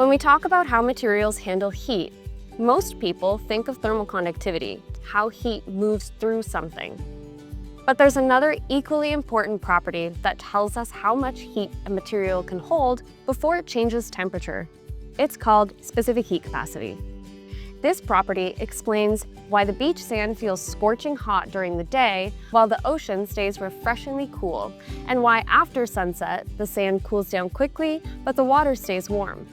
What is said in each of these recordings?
When we talk about how materials handle heat, most people think of thermal conductivity, how heat moves through something. But there's another equally important property that tells us how much heat a material can hold before it changes temperature. It's called specific heat capacity. This property explains why the beach sand feels scorching hot during the day while the ocean stays refreshingly cool, and why after sunset, the sand cools down quickly, but the water stays warm.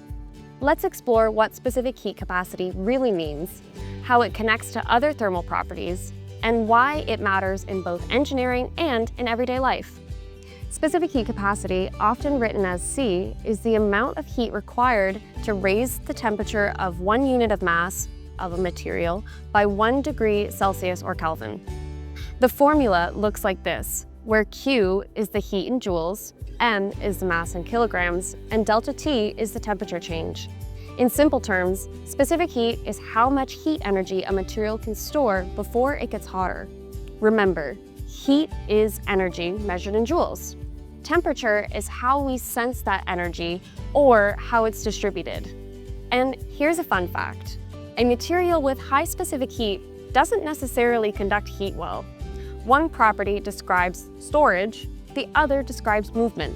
Let's explore what specific heat capacity really means, how it connects to other thermal properties, and why it matters in both engineering and in everyday life. Specific heat capacity, often written as C, is the amount of heat required to raise the temperature of 1 unit of mass of a material by 1 degree Celsius or Kelvin. The formula looks like this, where Q is the heat in joules, M is the mass in kilograms, and delta T is the temperature change. In simple terms, specific heat is how much heat energy a material can store before it gets hotter. Remember, heat is energy measured in joules. Temperature is how we sense that energy or how it's distributed. And here's a fun fact. A material with high specific heat doesn't necessarily conduct heat well. One property describes storage, the other describes movement.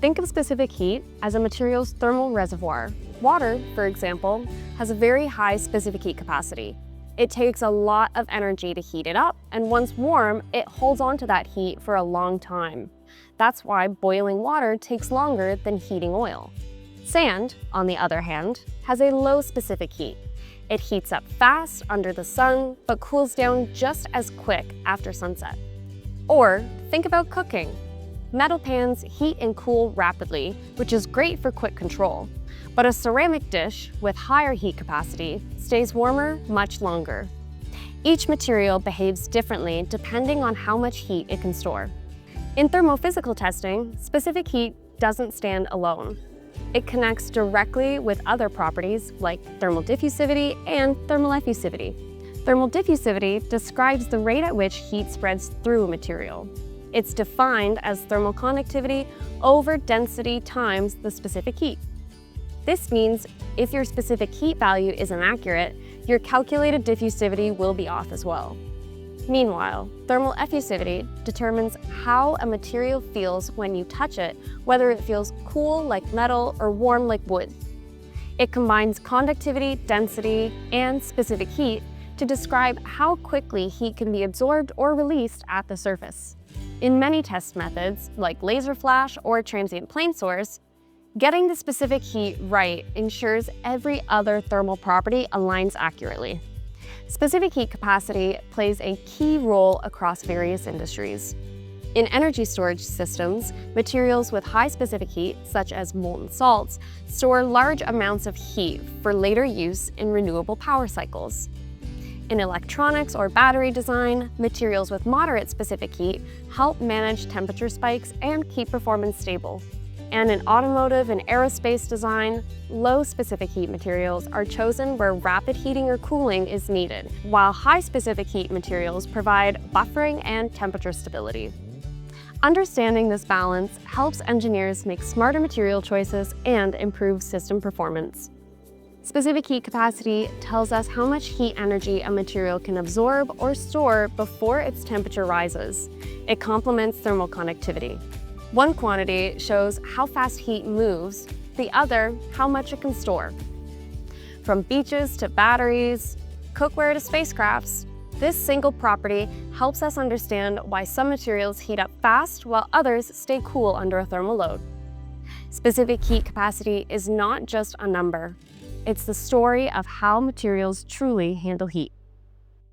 Think of specific heat as a material's thermal reservoir. Water, for example, has a very high specific heat capacity. It takes a lot of energy to heat it up, and once warm, it holds on to that heat for a long time. That's why boiling water takes longer than heating oil. Sand, on the other hand, has a low specific heat. It heats up fast under the sun, but cools down just as quick after sunset. Or think about cooking. Metal pans heat and cool rapidly, which is great for quick control. But a ceramic dish with higher heat capacity stays warmer much longer. Each material behaves differently depending on how much heat it can store. In thermophysical testing, specific heat doesn't stand alone. It connects directly with other properties like thermal diffusivity and thermal effusivity. Thermal diffusivity describes the rate at which heat spreads through a material. It's defined as thermal conductivity over density times the specific heat. This means if your specific heat value is inaccurate, your calculated diffusivity will be off as well. Meanwhile, thermal effusivity determines how a material feels when you touch it, whether it feels cool like metal or warm like wood. It combines conductivity, density, and specific heat to describe how quickly heat can be absorbed or released at the surface. In many test methods, like laser flash or transient plane source, getting the specific heat right ensures every other thermal property aligns accurately. Specific heat capacity plays a key role across various industries. In energy storage systems, materials with high specific heat, such as molten salts, store large amounts of heat for later use in renewable power cycles. In electronics or battery design, materials with moderate specific heat help manage temperature spikes and keep performance stable. And in automotive and aerospace design, low specific heat materials are chosen where rapid heating or cooling is needed, while high specific heat materials provide buffering and temperature stability. Understanding this balance helps engineers make smarter material choices and improve system performance. Specific heat capacity tells us how much heat energy a material can absorb or store before its temperature rises. It complements thermal conductivity. One quantity shows how fast heat moves, the other how much it can store. From beaches to batteries, cookware to spacecrafts, this single property helps us understand why some materials heat up fast while others stay cool under a thermal load. Specific heat capacity is not just a number. It's the story of how materials truly handle heat.